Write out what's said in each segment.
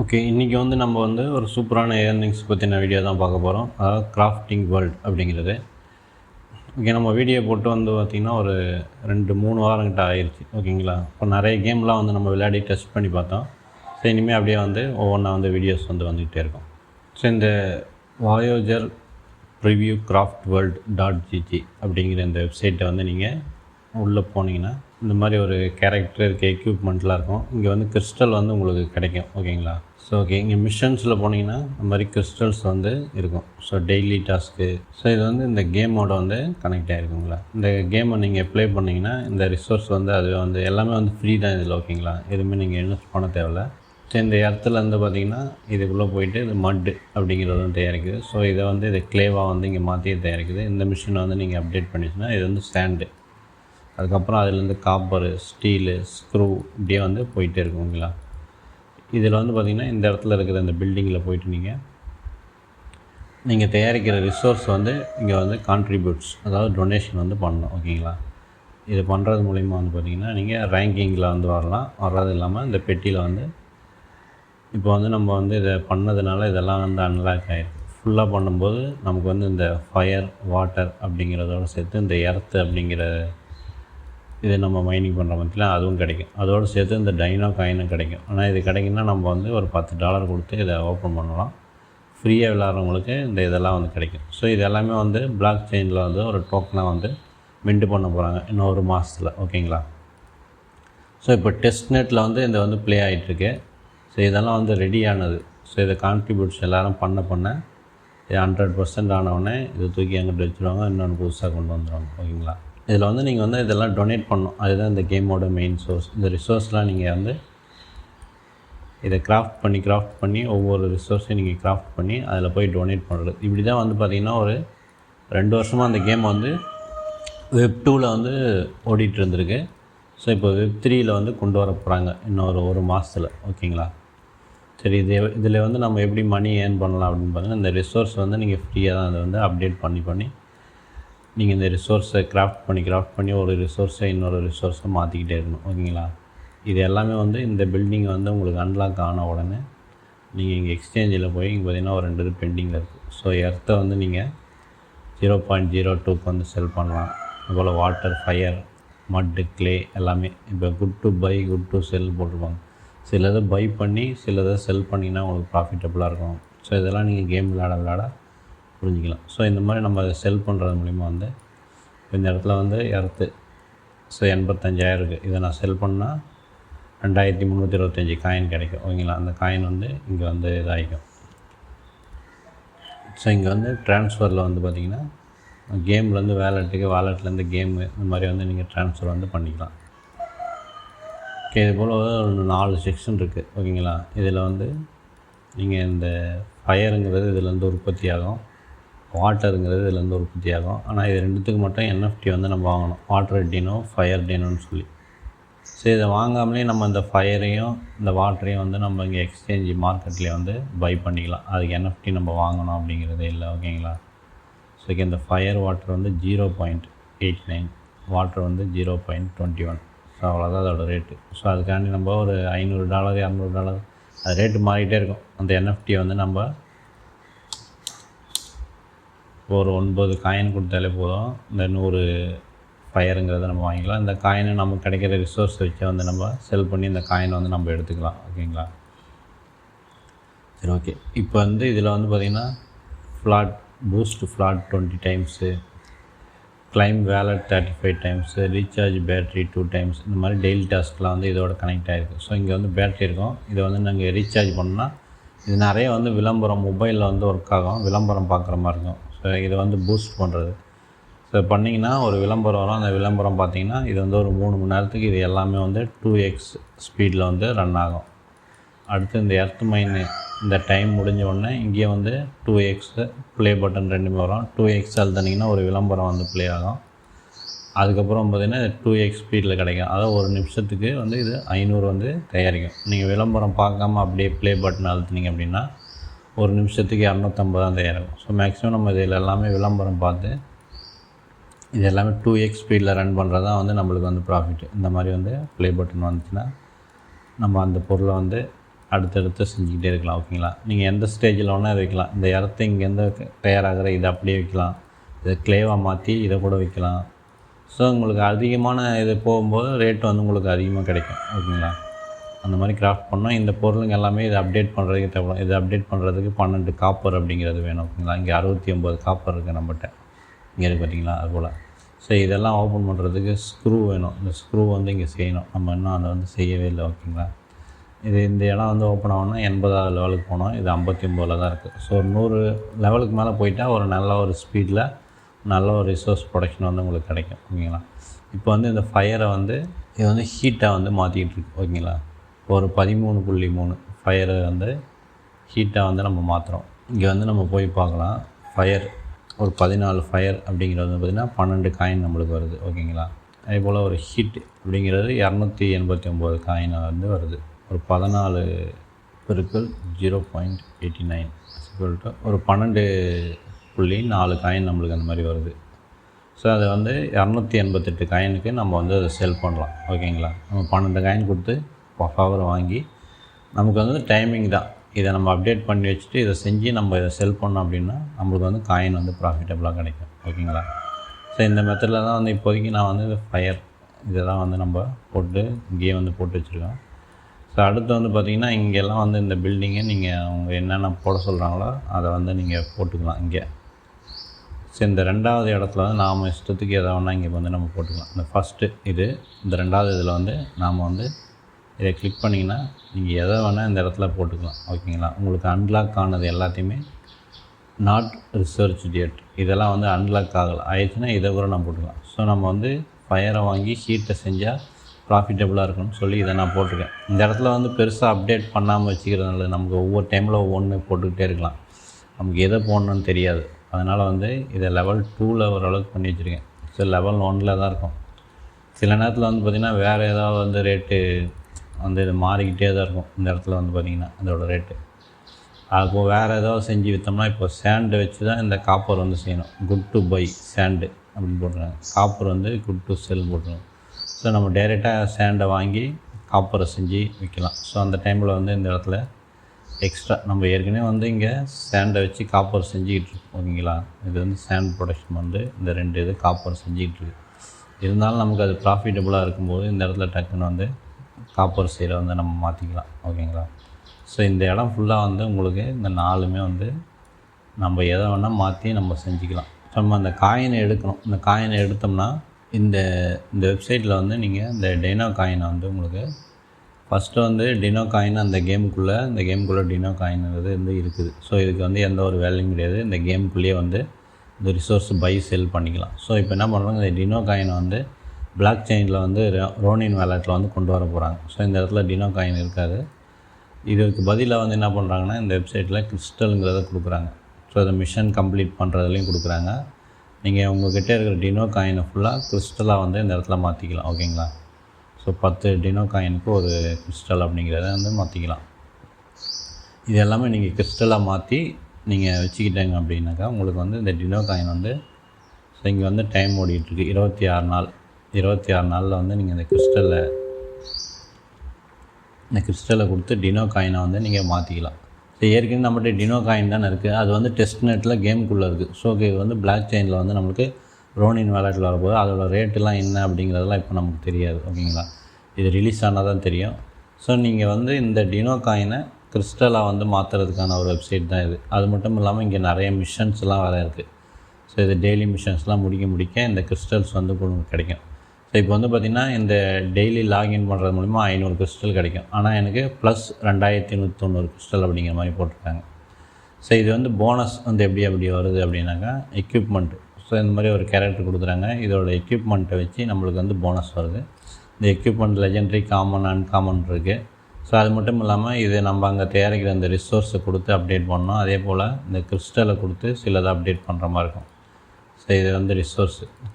Okay, இன்றைக்கி வந்து நம்ம வந்து ஒரு சூப்பரான ஏர்னிங்ஸ் பற்றின வீடியோ தான் பார்க்க போகிறோம். அதாவது கிராஃப்டிங் வேர்ல்ட் அப்படிங்கிறது. ஓகே, நம்ம வீடியோ போட்டு வந்து பார்த்திங்கன்னா ஒரு 2-3 வாரங்கிட்ட ஆயிடுச்சு. ஓகேங்களா? இப்போ நிறைய கேம்லாம் வந்து நம்ம விளையாடி டெஸ்ட் பண்ணி பார்த்தோம். ஸோ இனிமேல் அப்படியே வந்து ஒவ்வொன்றா வந்து வீடியோஸ் வந்து வந்துக்கிட்டே இருக்கும். ஸோ இந்த Voyager preview craft world .gg அப்படிங்கிற இந்த வெப்சைட்டை வந்து நீங்கள் உள்ளே போனீங்கன்னா இந்த மாதிரி ஒரு கேரக்டர் இருக்க எக்யூப்மெண்ட்லாம் இருக்கும். இங்கே வந்து கிறிஸ்டல் வந்து உங்களுக்கு கிடைக்கும். ஓகேங்களா? ஸோ ஓகே, இங்கே மிஷன்ஸில் போனீங்கன்னா இந்த மாதிரி கிறிஸ்டல்ஸ் வந்து இருக்கும். So daily task. ஸோ இது வந்து இந்த கேமோட வந்து கனெக்ட் ஆகிருக்குங்களா. இந்த கேமை நீங்கள் ப்ளே பண்ணிங்கன்னா இந்த ரிசோர்ஸ் வந்து அது வந்து எல்லாமே வந்து ஃப்ரீ தான் இதில். ஓகேங்களா? எதுவுமே நீங்கள் இன்வெஸ்ட் பண்ண தேவையில்ல. ஸோ இந்த இடத்துல வந்து பார்த்திங்கன்னா இதுக்குள்ளே போயிட்டு இது மட்டு அப்படிங்கிறது வந்து தயாரிக்குது. ஸோ இதை வந்து இது கிளேவாக வந்து இங்கே மாற்றி தயாரிக்குது. இந்த மிஷினை வந்து நீங்கள் அப்டேட் பண்ணிச்சுன்னா இது வந்து சாண்டு. அதுக்கப்புறம் அதுலேருந்து காப்பரு, ஸ்டீலு, ஸ்க்ரூ இப்படியே வந்து போயிட்டே இருக்குங்களா. இதில் வந்து பார்த்திங்கன்னா இந்த இடத்துல இருக்கிற இந்த பில்டிங்கில் போயிட்டு நீங்கள் தயாரிக்கிற ரிசோர்ஸ் வந்து இங்கே வந்து கான்ட்ரிபியூட்ஸ், அதாவது டொனேஷன் வந்து பண்ணணும். ஓகேங்களா? இது பண்ணுறது மூலிமா வந்து பார்த்திங்கன்னா நீங்கள் ரேங்கிங்கில் வந்து வரலாம். வர்றது இல்லாமல் இந்த பெட்டியில் வந்து இப்போ வந்து நம்ம வந்து இதை பண்ணதுனால இதெல்லாம் வந்து அன்லாக் ஆகிருக்கு. ஃபுல்லாக பண்ணும்போது நமக்கு வந்து இந்த ஃபயர், வாட்டர் அப்படிங்கிறதோடு சேர்த்து இந்த எர்த்து அப்படிங்கிற இது நம்ம மைனிங் பண்ணுற மாதிரிலாம் அதுவும் கிடைக்கும். அதோடு சேர்த்து இந்த டைனோ காயினும் கிடைக்கும். ஆனால் இது கிடைக்குன்னா நம்ம வந்து ஒரு $10 கொடுத்து இதை ஓப்பன் பண்ணலாம். ஃப்ரீயாக விளாட்றவங்களுக்கு இந்த இதெல்லாம் வந்து கிடைக்கும். ஸோ இது எல்லாமே வந்து பிளாக் செயினில் வந்து ஒரு டோக்கனாக வந்து மின்ட் பண்ண போகிறாங்க இன்னும் ஒரு மாதத்தில். ஓகேங்களா? ஸோ இப்போ டெஸ்ட் நெட்டில் வந்து இந்த வந்து ப்ளே ஆகிட்டுருக்கு. ஸோ இதெல்லாம் வந்து ரெடி ஆனது. ஸோ இதை கான்ட்ரிபியூட்ஸ் எல்லோரும் பண்ண இது 100% ஆனவுடனே இதை தூக்கி எங்கிட்ட வச்சுருவாங்க. இன்னொன்று புதுசாக கொண்டு வந்துடுவாங்க. ஓகேங்களா? இதில் வந்து நீங்கள் வந்து இதெல்லாம் டொனேட் பண்ணணும். அதுதான் இந்த கேமோட மெயின் சோர்ஸ். இந்த ரிசோர்ஸ்லாம் நீங்கள் வந்து இதை கிராஃப்ட் பண்ணி ஒவ்வொரு ரிசோர்ஸையும் நீங்கள் கிராஃப்ட் பண்ணி அதில் போய் டொனேட் பண்ணுறது. இப்படி தான் வந்து பார்த்திங்கன்னா ஒரு 2 வருஷமாக அந்த கேம் வந்து Web 2ல் வந்து ஓடிட்டு இருந்திருக்கு. ஸோ இப்போ Web 3ல் வந்து கொண்டு வர போகிறாங்க இன்னும் ஒரு மாதத்தில். ஓகேங்களா? சரி, இதில் வந்து நம்ம எப்படி மணி ஏர்ன் பண்ணலாம் அப்படின்னு பார்த்தீங்கன்னா இந்த ரிசோர்ஸ் வந்து நீங்கள் ஃப்ரீயாக தான் அதை வந்து அப்டேட் பண்ணி நீங்கள் இந்த ரிசோர்ஸை கிராஃப்ட் பண்ணி ஒரு ரிசோர்ஸை இன்னொரு ரிசோர்ஸை மாற்றிக்கிட்டே இருக்கணும். ஓகேங்களா? இது எல்லாமே வந்து இந்த பில்டிங்கை வந்து உங்களுக்கு அன்லாக் ஆன உடனே நீங்கள் இங்கே எக்ஸ்சேஞ்சில் போய் இங்கே பார்த்தீங்கன்னா ஒரு 2 இது பெண்டிங்கில் இருக்குது. ஸோ எர்த்தை வந்து நீங்கள் 0.02க்கு வந்து செல் பண்ணலாம். அதுபோல் வாட்டர், ஃபயர், மட்டு, க்ளே எல்லாமே இப்போ good to buy, good to sell போட்டிருப்பாங்க. சிலதை பை பண்ணி சிலதை செல் பண்ணிங்கன்னா உங்களுக்கு ப்ராஃபிட்டபுளாக இருக்கும். ஸோ இதெல்லாம் நீங்கள் கேம் விளாட புரிஞ்சிக்கலாம். ஸோ இந்த மாதிரி நம்ம அதை செல் பண்ணுறது மூலிமா வந்து இந்த இடத்துல வந்து எர்த்து ஸோ 85,000 இருக்குது. இதை நான் செல் பண்ணால் 2325 காயின் கிடைக்கும். ஓகேங்களா? அந்த காயின் வந்து இங்கே வந்து இதாகிக்கும். ஸோ இங்கே வந்து ட்ரான்ஸ்ஃபரில் வந்து பார்த்திங்கன்னா கேம்லேருந்து வாலெட்லேருந்து கேமு இந்த மாதிரி வந்து நீங்கள் ட்ரான்ஸ்ஃபர் வந்து பண்ணிக்கலாம். ஓகே, இது போல் ஒரு 4 செக்ஷன் இருக்குது. ஓகேங்களா? இதில் வந்து நீங்கள் இந்த ஃபயருங்கிறது இதிலேருந்து உற்பத்தி ஆகும், வாட்டருங்கிறது இதுலேருந்து உற்பத்தி ஆகும். ஆனால் இது ரெண்டுத்துக்கு மட்டும் NFT வந்து நம்ம வாங்கணும். வாட்டர் டீனோ, ஃபயர் டீனோன்னு சொல்லி. ஸோ இதை வாங்காமலே நம்ம இந்த ஃபயரையும் இந்த வாட்டரையும் வந்து நம்ம இங்கே எக்ஸ்சேஞ்ச் மார்க்கெட்லேயே வந்து பை பண்ணிக்கலாம். அதுக்கு NFT நம்ம வாங்கணும் அப்படிங்கிறதே இல்லை. ஓகேங்களா? ஸோ இந்த ஃபயர் வாட்டர் வந்து 0.89, வாட்டர் வந்து 0.21. ஸோ அவ்வளோதான் அதோட ரேட்டு. ஸோ அதுக்காண்டி நம்ம ஒரு $500, $200 அது ரேட்டு மாறிக்கிட்டே இருக்கும். அந்த NFT வந்து நம்ம ஒரு 9 காயின் கொடுத்தாலே போதும், இந்த 100 ஃபயருங்கிறத நம்ம வாங்கிக்கலாம். இந்த காயினை நமக்கு கிடைக்கிற ரிசோர்ஸ் வச்சு வந்து நம்ம செல் பண்ணி இந்த காயினை வந்து நம்ம எடுத்துக்கலாம். ஓகேங்களா? சரி, ஓகே. இப்போ வந்து இதில் வந்து பார்த்திங்கன்னா boost flat 20 times, claim wallet 35 times, recharge battery 2 times, இந்த மாதிரி டெய்லி டாஸ்க்லாம் வந்து இதோட கனெக்ட் ஆகிருக்கு. ஸோ இங்கே வந்து பேட்ரி இருக்கும். இதை வந்து நாங்கள் ரீசார்ஜ் பண்ணால் இது நிறைய வந்து விளம்பரம் மொபைலில் வந்து ஒர்க் ஆகும், விளம்பரம் பார்க்குற மாதிரி இருக்கும். ஸோ இதை வந்து பூஸ்ட் பண்ணுறது. ஸோ பண்ணிங்கன்னா ஒரு விளம்பரம் வரும். அந்த விளம்பரம் பார்த்திங்கன்னா இது வந்து ஒரு 3 மணி நேரத்துக்கு இது எல்லாமே வந்து 2x ஸ்பீடில் வந்து ரன் ஆகும். அடுத்து இந்த எர்த் மைன் இந்த டைம் முடிஞ்ச உடனே இங்கேயே வந்து 2x ப்ளே பட்டன் ரெண்டுமே வரும். 2x அழுத்தினீங்கன்னா ஒரு விளம்பரம் வந்து ப்ளே ஆகும். அதுக்கப்புறம் பார்த்திங்கன்னா 2x ஸ்பீடில் கிடைக்கும். அதாவது ஒரு நிமிஷத்துக்கு வந்து இது 500 வந்து தயாரிக்கும். நீங்கள் விளம்பரம் பார்க்காம அப்படியே ப்ளே பட்டன் அழுத்தினீங்க அப்படின்னா ஒரு நிமிஷத்துக்கு 250 தான் தயாரிக்கும். ஸோ மேக்ஸிமம் நம்ம இதில் எல்லாமே விளம்பரம் பார்த்து இது எல்லாமே 2x ஸ்பீடில் ரன் பண்ணுறது தான் வந்து நம்மளுக்கு வந்து ப்ராஃபிட்டு. இந்த மாதிரி வந்து ப்ளே பட்டன் வந்துச்சுன்னா நம்ம அந்த பொருளை வந்து அடுத்தடுத்து செஞ்சுக்கிட்டே இருக்கலாம். ஓகேங்களா? நீங்கள் எந்த ஸ்டேஜில் வேணால் இதை வைக்கலாம். இந்த இடத்த இங்கேருந்து தயாராகிற இதை அப்படியே வைக்கலாம். இதை க்ளேவாக மாற்றி இதை கூட வைக்கலாம். ஸோ உங்களுக்கு அதிகமான இது போகும்போது ரேட் வந்து உங்களுக்கு அதிகமாக கிடைக்கும். ஓகேங்களா? அந்த மாதிரி கிராஃப்ட் பண்ணால் இந்த பொருளுங்க எல்லாமே இதை அப்டேட் பண்ணுறதுக்கு தேவைப்படும். இதை அப்டேட் பண்ணுறதுக்கு 12 காப்பர் அப்படிங்கிறது வேணும். ஓகேங்களா? இங்கே 69 காப்பர் இருக்குது நம்மகிட்ட. இங்கே இருக்குது பார்த்தீங்களா? அதுபோல். ஸோ இதெல்லாம் ஓப்பன் பண்ணுறதுக்கு ஸ்க்ரூ வேணும். இந்த ஸ்க்ரூ வந்து இங்கே செய்யணும். நம்ம இன்னும் அதை வந்து செய்யவே இல்லை. ஓகேங்களா? இந்த இடம் வந்து ஓப்பன் ஆகணும்னா 80வது லெவலுக்கு போனோம். இது 59ல் தான் இருக்குது. ஸோ 100 லெவலுக்கு மேலே போயிட்டால் ஒரு நல்ல ஒரு ஸ்பீடில் நல்ல ஒரு ரிசோர்ஸ் ப்ரொடக்ஷன் வந்து உங்களுக்கு கிடைக்கும். ஓகேங்களா? இப்போ வந்து இந்த ஃபயரை வந்து இது வந்து ஹீட்டாக வந்து மாற்றிக்கிட்டு இருக்கு. ஓகேங்களா? ஒரு 13.3 ஃபயரை வந்து ஹீட்டாக வந்து நம்ம மாற்றுறோம். இங்கே வந்து நம்ம போய் பார்க்கலாம். ஃபயர் ஒரு 14 ஃபயர் அப்படிங்கிறது வந்து பார்த்திங்கன்னா 12 காயின் நம்மளுக்கு வருது. ஓகேங்களா? அதே போல் ஒரு ஹீட் அப்படிங்கிறது 289 காயின் வந்து வருது. ஒரு 14 பெருக்கல் 0.89 ஒரு 12.4 காயின் நம்மளுக்கு அந்த மாதிரி வருது. ஸோ அதை வந்து 288 காயினுக்கு நம்ம வந்து அதை செல் பண்ணலாம். ஓகேங்களா? நம்ம 12 காயின் கொடுத்து பவர் வாங்கி நமக்கு வந்து டைமிங் தான். இதை நம்ம அப்டேட் பண்ணி வச்சுட்டு இதை செஞ்சு நம்ம இதை செல் பண்ணோம் அப்படின்னா நம்மளுக்கு வந்து காயின் வந்து ப்ராஃபிட்டபுளாக கிடைக்கும். ஓகேங்களா? ஸோ இந்த மெத்தடில் தான் வந்து இப்போதைக்கு நான் வந்து ஃபயர் இதெல்லாம் வந்து நம்ம போட்டு இங்கேயே வந்து போட்டு வச்சுருக்கோம். ஸோ அடுத்து வந்து பார்த்திங்கன்னா இங்கெல்லாம் வந்து இந்த பில்டிங்கை நீங்கள் அவங்க என்னென்ன போட சொல்கிறாங்களோ அதை வந்து நீங்கள் போட்டுக்கலாம் இங்கே. ஸோ இந்த 2வது இடத்துல வந்து நாம் இஷ்டத்துக்கு எதை வேணால் இங்கே வந்து நம்ம போட்டுக்கலாம். இந்த ஃபஸ்ட்டு இது இந்த 2வது இதில் வந்து நாம் வந்து இதை கிளிக் பண்ணிங்கன்னா நீங்கள் எதை வேணால் இந்த இடத்துல போட்டுக்கலாம். ஓகேங்களா? உங்களுக்கு அன்லாக் ஆனது எல்லாத்தையுமே நாட் ரிசர்ச் டேட் இதெல்லாம் வந்து அன்லாக் ஆயிடுச்சுன்னா இதை கூட நான் போட்டுக்கலாம். ஸோ நம்ம வந்து ஃபயரை வாங்கி ஹீட்டை செஞ்சால் ப்ராஃபிட்டபுளாக இருக்குன்னு சொல்லி இதை நான் போட்டிருக்கேன். இந்த இடத்துல வந்து பெருசாக அப்டேட் பண்ணாமல் வச்சுக்கிறதுனால நமக்கு ஒவ்வொரு டைமில் ஒவ்வொன்று போட்டுக்கிட்டே இருக்கலாம். நமக்கு எதை போடணுன்னு தெரியாது. அதனால் வந்து இதை லெவல் 2ல் ஓரளவுக்கு பண்ணி வச்சுருக்கேன். ஸோ லெவல் 1ல் தான் இருக்கும். சில நேரத்தில் வந்து பார்த்திங்கன்னா வேறு ஏதாவது வந்து ரேட்டு வந்து இது மாறிக்கிட்டே தான் இருக்கும். இந்த இடத்துல வந்து பார்த்திங்கன்னா அதோடய ரேட்டு அப்போது வேறு ஏதாவது செஞ்சு விற்றோம்னா இப்போ சேண்டு வச்சு தான் இந்த காப்பர் வந்து செய்யணும். குட் டு பை சேண்டு அப்படின்னு போட்டுருக்காங்க. காப்பர் வந்து குட் டு செல் போட்டுருங்க. ஸோ நம்ம டைரெக்டாக சேண்டை வாங்கி காப்பரை செஞ்சு விற்கலாம். ஸோ அந்த டைமில் வந்து இந்த இடத்துல எக்ஸ்ட்ரா நம்ம ஏற்கனவே வந்து இங்கே சேண்டை வச்சு காப்பர் செஞ்சுக்கிட்டு இருக்கோம். ஓகேங்களா? இது வந்து சேண்ட் ப்ரொடக்ஷன் வந்து இந்த 2 இது காப்பர் செஞ்சுக்கிட்டு இருக்கு. இருந்தாலும் நமக்கு அது ப்ராஃபிட்டபுளாக இருக்கும்போது இந்த இடத்துல டக்குன்னு வந்து காப்பர் சைடை வந்து நம்ம மாற்றிக்கலாம். ஓகேங்களா? ஸோ இந்த இடம் ஃபுல்லாக வந்து உங்களுக்கு இந்த 4மே வந்து நம்ம எதை வேணால் மாற்றி நம்ம செஞ்சுக்கலாம். நம்ம அந்த காயினை எடுக்கணும். இந்த காயினை எடுத்தோம்னா இந்த வெப்சைட்டில் வந்து நீங்கள் இந்த டினோ காயினை வந்து உங்களுக்கு ஃபஸ்ட்டு வந்து டினோ காயின் அந்த கேமுக்குள்ளே டினோ காயின்றது வந்து இருக்குது. ஸோ இதுக்கு வந்து எந்த ஒரு வேலையும் கிடையாது. இந்த கேமுக்குள்ளேயே வந்து இந்த ரிசோர்ஸ் பை செல் பண்ணிக்கலாம். ஸோ இப்போ என்ன பண்ணுறாங்க, இந்த டினோ காயினை வந்து பிளாக் செயினில் வந்து ரோனின் வேலெட்டில் வந்து கொண்டு வர போகிறாங்க. ஸோ இந்த இடத்துல டினோ காயின் இருக்காது. இதுக்கு பதிலாக வந்து என்ன பண்ணுறாங்கன்னா இந்த வெப்சைட்டில் கிறிஸ்டலுங்கிறத கொடுக்குறாங்க. ஸோ அதை மிஷன் கம்ப்ளீட் பண்ணுறதுலையும் கொடுக்குறாங்க. நீங்கள் உங்கள்கிட்ட இருக்கிற டினோ காயினை ஃபுல்லாக கிறிஸ்டலாக வந்து இந்த இடத்துல மாற்றிக்கலாம். ஓகேங்களா? ஸோ 10 டினோ காயினுக்கு ஒரு கிறிஸ்டல் அப்படிங்கிறத வந்து மாற்றிக்கலாம். இது எல்லாமே நீங்கள் கிறிஸ்டலாக மாற்றி நீங்கள் வச்சுக்கிட்டீங்க அப்படின்னாக்கா உங்களுக்கு வந்து இந்த டினோ காயின் வந்து ஸோ இங்கே வந்து டைம் ஓடிட்டுருக்கு 26 நாள். 26 நாளில் வந்து நீங்கள் இந்த கிறிஸ்டலை கொடுத்து டினோ காயினை வந்து நீங்கள் மாற்றிக்கலாம். ஸோ ஏற்கனவே நம்மகிட்ட டினோ காயின் தானே இருக்குது. அது வந்து டெஸ்ட் நெட்டில் கேமுக்குள்ளே இருக்குது. ஸோ இது வந்து பிளாக் செயினில் வந்து நம்மளுக்கு ரோனின் வேலெட்டில் வரப்போது அதோட ரேட்டெலாம் என்ன அப்படிங்கிறதெல்லாம் இப்போ நமக்கு தெரியாது. ஓகேங்களா? இது ரிலீஸ் ஆனால் தான் தெரியும். ஸோ நீங்கள் வந்து இந்த டினோ காயினை கிறிஸ்டலாக வந்து மாற்றுறதுக்கான ஒரு வெப்சைட் தான் இது. அது மட்டும் இல்லாமல் இங்கே நிறைய மிஷன்ஸ்லாம் வேறு இருக்குது. ஸோ இது டெய்லி மிஷன்ஸ்லாம் முடிக்க இந்த கிறிஸ்டல்ஸ் வந்து கிடைக்கும். ஸோ இப்போ வந்து பார்த்திங்கன்னா இந்த டெய்லி லாகின் பண்ணுறது மூலிமா 500 கிறிஸ்டல் கிடைக்கும். ஆனால் எனக்கு ப்ளஸ் 2190 கிறிஸ்டல் அப்படிங்கிற மாதிரி போட்டிருக்காங்க. ஸோ இது வந்து போனஸ் வந்து எப்படி வருது அப்படின்னாக்கா எக்யூப்மெண்ட்டு. ஸோ இந்த மாதிரி ஒரு கேரக்டர் கொடுக்குறாங்க. இதோட எக்யூப்மெண்ட்டை வச்சு நம்மளுக்கு வந்து போனஸ் வருது. இந்த எக்யூப்மெண்ட் லெஜெண்டரி, காமன், அன்காமன் இருக்குது. ஸோ அது மட்டும் இல்லாமல் இது நம்ம அங்கே தயாரிக்கிற அந்த ரிசோர்ஸை கொடுத்து அப்டேட் பண்ணோம். அதே போல் இந்த கிறிஸ்டலை கொடுத்து சிலதை அப்டேட் பண்ணுற மாதிரி இருக்கும். ஸோ இது வந்து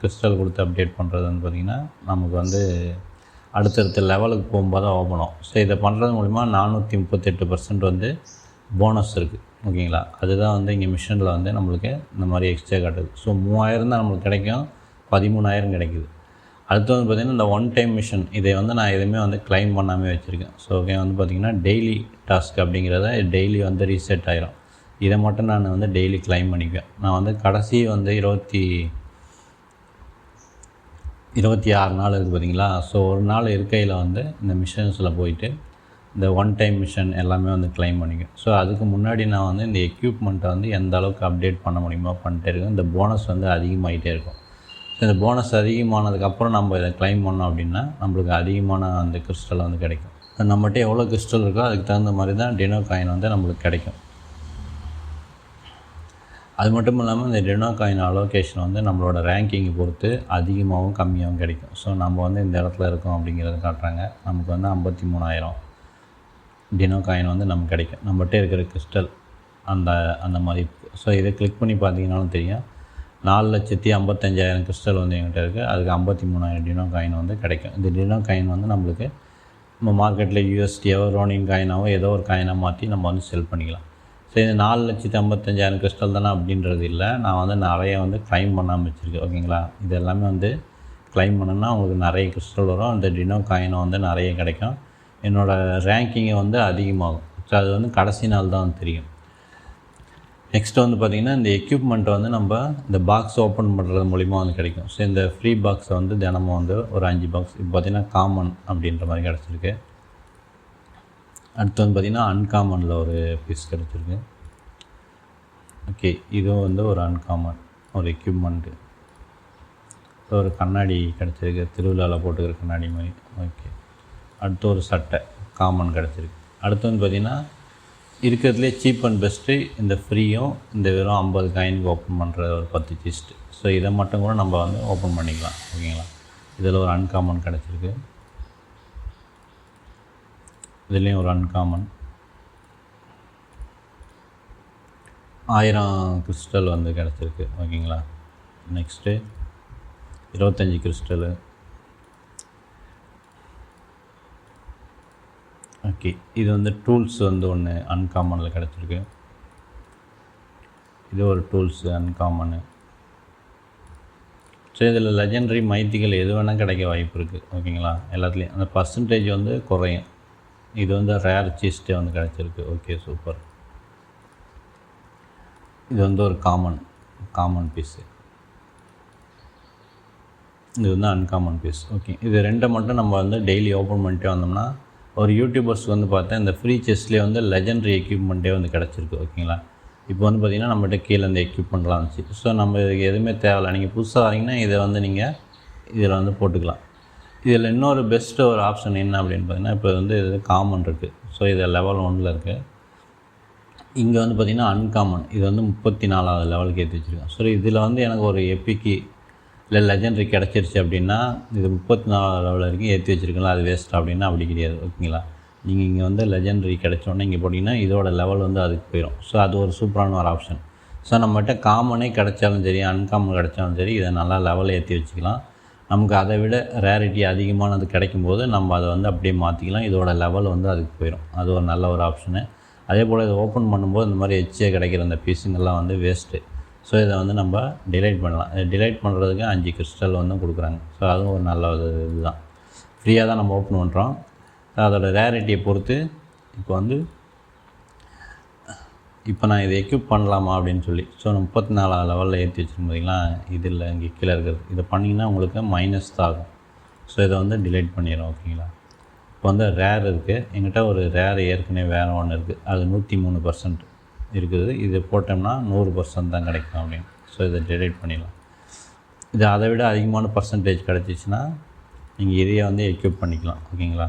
கிறிஸ்டல் கொடுத்து அப்டேட் பண்ணுறது வந்து பார்த்திங்கன்னா நமக்கு வந்து அடுத்தடுத்த லெவலுக்கு போகும்போது தான் ஓப்பன் ஆகும். ஸோ இதை பண்ணுறது மூலிமா 438% வந்து போனஸ் இருக்குது. ஓகேங்களா? அதுதான் வந்து இங்கே மிஷனில் வந்து நம்மளுக்கு இந்த மாதிரி எக்ஸ்ட்ரா காட்டுது. ஸோ 3000 தான் நம்மளுக்கு கிடைக்கும், 13000 கிடைக்குது. அடுத்து வந்து பார்த்திங்கன்னா இந்த ஒன் டைம் மிஷன் இதை வந்து நான் எதுவுமே வந்து கிளைம் பண்ணாமல் வச்சுருக்கேன். ஸோ ஓகே வந்து பார்த்திங்கன்னா டெய்லி டாஸ்க் அப்படிங்கிறத டெய்லி வந்து ரீசெட் ஆயிரும். இதை மட்டும் நான் வந்து டெய்லி கிளைம் பண்ணிக்குவேன். நான் வந்து கடைசி வந்து 26 நாள் இருக்குது பார்த்தீங்களா. ஸோ ஒரு நாள் இருக்கையில் வந்து இந்த மிஷன்ஸில் போயிட்டு இந்த ஒன் டைம் மிஷன் எல்லாமே வந்து கிளைம் பண்ணிக்குவேன். ஸோ அதுக்கு முன்னாடி நான் வந்து இந்த எக்யூப்மெண்ட்டை வந்து எந்த அளவுக்கு அப்டேட் பண்ண முடியுமோ பண்ணிட்டே இருக்கேன். இந்த போனஸ் வந்து அதிகமாகிட்டே இருக்கும். ஸோ இந்த போனஸ் அதிகமானதுக்கப்புறம் நம்ம இதை கிளைம் பண்ணோம் அப்படின்னா நம்மளுக்கு அதிகமான அந்த கிறிஸ்டல் வந்து கிடைக்கும். நம்மகிட்ட எவ்வளோ கிறிஸ்டல் இருக்கோ அதுக்கு தகுந்த மாதிரி தான் டினோ காயின் வந்து நம்மளுக்கு கிடைக்கும். அது மட்டும் இல்லாமல் இந்த டினோ காயின் அலோகேஷன் வந்து நம்மளோட ரேங்கிங்கை பொறுத்து அதிகமாகவும் கம்மியாகவும் கிடைக்கும். ஸோ நம்ம வந்து இந்த இடத்துல இருக்கோம் அப்படிங்கிறத காட்டுறாங்க. நமக்கு வந்து 53,000 டினோ காயின் வந்து நமக்கு கிடைக்கும். நம்மகிட்ட இருக்கிற கிறிஸ்டல் அந்த மதிப்பு. ஸோ இதை கிளிக் பண்ணி பார்த்தீங்கன்னாலும் தெரியும். 4,55,000 கிறிஸ்டல் வந்து எங்கிட்ட இருக்குது. அதுக்கு 53,000 டினோ காயின் வந்து கிடைக்கும். இந்த டினோ காயின் வந்து நம்மளுக்கு நம்ம மார்க்கெட்டில் யூஎஸ்டியோ ரோனின் காயினாவோ ஏதோ ஒரு காயினாக மாற்றி நம்ம வந்து செல் பண்ணிக்கலாம். ஸோ இந்த 4,55,000 கிறிஸ்டல் தானே அப்படின்றது இல்லை. நான் வந்து நிறைய வந்து கிளைம் பண்ணாமல் வச்சுருக்கேன். ஓகேங்களா. இது எல்லாமே வந்து கிளைம் பண்ணணுன்னா உங்களுக்கு நிறைய கிறிஸ்டல் வரும். அந்த டினோ காயினை வந்து நிறைய கிடைக்கும். என்னோடய ரேங்கிங்கை வந்து அதிகமாகும். ஸோ அது வந்து கடைசி நாள் தான் வந்து தெரியும். நெக்ஸ்ட்டு வந்து பார்த்திங்கன்னா இந்த எக்யூப்மெண்ட்டை வந்து நம்ம இந்த பாக்ஸ் ஓப்பன் பண்ணுறது மூலிமா வந்து கிடைக்கும். ஸோ இந்த ஃப்ரீ பாக்ஸை வந்து தினமும் வந்து ஒரு 5 பாக்ஸ் இப்போ பார்த்திங்கன்னா காமன் அப்படின்ற மாதிரி கிடச்சிருக்கு. அடுத்து வந்து பார்த்திங்கன்னா அன்காமனில் ஒரு பீஸ் கிடச்சிருக்கு. ஓகே, இதுவும் வந்து ஒரு அன்காமன் ஒரு எக்யூப்மெண்ட்டு. ஒரு கண்ணாடி கிடச்சிருக்கு, திருவிழாவில் போட்டுக்கிற கண்ணாடி மாதிரி. ஓகே, அடுத்து ஒரு சட்டை காமன் கிடச்சிருக்கு. அடுத்து வந்து பார்த்திங்கன்னா இருக்கிறதுலே சீப் அண்ட் பெஸ்ட்டு இந்த ஃப்ரீயும் இந்த வெறும் 50 காயினுக்கு ஓப்பன் பண்ணுற ஒரு 10 சிஸ்ட்டு. ஸோ இதை மட்டும் கூட நம்ம வந்து ஓப்பன் பண்ணிக்கலாம். ஓகேங்களா. இதில் ஒரு அன்காமன் கிடச்சிருக்கு. இதுலேயும் ஒரு அன்காமன் 1000 கிறிஸ்டல் வந்து கிடச்சிருக்கு. ஓகேங்களா. Next 25 crystal. ஓகே, இது வந்து டூல்ஸ் வந்து ஒன்று அன்காமனில் கிடச்சிருக்கு. இது ஒரு டூல்ஸு அன்காமனு. ஸோ இதில் லெஜெண்டரி மைத்திகள் எது வேணால் கிடைக்க வாய்ப்பு இருக்குது. ஓகேங்களா. எல்லாத்துலேயும் அந்த பர்சன்டேஜ் வந்து குறையும். இது வந்து ரேர் சீஸ்டே வந்து கிடச்சிருக்கு. Okay, super. இது வந்து ஒரு காமன் பீஸு. இது வந்து அன்காமன் பீஸ். ஓகே, இது ரெண்டை மட்டும் நம்ம வந்து டெய்லி ஓப்பன் பண்ணிட்டே வந்தோம்னா ஒரு யூடியூபர்ஸ் வந்து பார்த்தா இந்த ஃப்ரீ செஸ்ட்லேயே வந்து லெஜெண்டரி எக்யூப்மெண்ட்டே வந்து கிடச்சிருக்கு. ஓகேங்களா. இப்போ வந்து பார்த்திங்கன்னா நம்மகிட்ட கீழே இந்த எக்யூப்மெண்ட்லாம் இருந்துச்சு. ஸோ நம்ம இதுக்கு எதுவுமே தேவையில்லை. நீங்கள் புதுசாக வரீங்கன்னா இதை வந்து நீங்கள் இதில் வந்து போட்டுக்கலாம். இதில் இன்னொரு பெஸ்ட்டு ஒரு ஆப்ஷன் என்ன அப்படின்னு பார்த்தீங்கன்னா, இப்போ வந்து இது காமன் இருக்குது. ஸோ இது லெவல் 1 இருக்குது. இங்கே வந்து பார்த்திங்கன்னா அன்காமன் இது வந்து 34வது லெவலுக்கு ஏற்றி வச்சுருக்கேன். ஸோ இதில் வந்து எனக்கு ஒரு எப்பிக்கு இல்லை லெஜெண்டரி கிடச்சிருச்சு அப்படின்னா இது 34 லெவல் வரைக்கும் ஏற்றி வச்சுருக்கலாம். அது வேஸ்ட் அப்படின்னா அப்படி கிடையாது. ஓகேங்களா. நீங்கள் இங்கே வந்து லெஜெண்டரி கிடச்சோன்னே இங்கே போட்டிங்கன்னா இதோட லெவல் வந்து அதுக்கு போயிடும். ஸோ அது ஒரு சூப்பரான ஒரு ஆப்ஷன். ஸோ நம்மகிட்ட காமனே கிடச்சாலும் சரி அன்காமன் கிடச்சாலும் சரி இதை நல்லா லெவல் ஏற்றி வச்சுக்கலாம். நமக்கு அதை விட ரேரிட்டி அதிகமானது கிடைக்கும்போது நம்ம அதை வந்து அப்படியே மாற்றிக்கலாம். இதோட லெவல் வந்து அதுக்கு போயிடும். அது ஒரு நல்ல ஒரு ஆப்ஷனு. அதே போல் இதை ஓப்பன் பண்ணும்போது இந்த மாதிரி எச்சியாக கிடைக்கிற அந்த பீஸுங்கெல்லாம் வந்து வேஸ்ட்டு. ஸோ இதை வந்து நம்ம டிலைட் பண்ணலாம். டிலைட் பண்ணுறதுக்கு 5 கிறிஸ்டல் வந்து கொடுக்குறாங்க. ஸோ அதுவும் ஒரு நல்ல இதுதான். ஃப்ரீயாக தான் நம்ம ஓப்பன் பண்ணுறோம். அதோடய ரேரிட்டியை பொறுத்து இப்போ நான் இதை எக்யூப் பண்ணலாமா அப்படின்னு சொல்லி 34 லெவலில் ஏற்றி வச்சுருக்கோம் பார்த்தீங்களா. இது இல்லை, இங்கே கீழே இருக்கிறது. இதை பண்ணிங்கன்னா உங்களுக்கு மைனஸ் தான் ஆகும். ஸோ இதை வந்து டிலைட் பண்ணிடுறோம். ஓகேங்களா. இப்போ வந்து ரேர் இருக்குது. எங்கிட்ட ஒரு ரேர் ஏற்கனவே வேறு ஒன்று இருக்குது. அது 103% இருக்குது. இது போட்டோம்னா 100% தான் கிடைக்கும் அப்படின்னு. ஸோ இதை டிலைட் பண்ணிடலாம். இது அதை விட அதிகமான பர்சன்டேஜ் கிடச்சிச்சின்னா நீங்கள் இதையே வந்து எக்யூப் பண்ணிக்கலாம். ஓகேங்களா.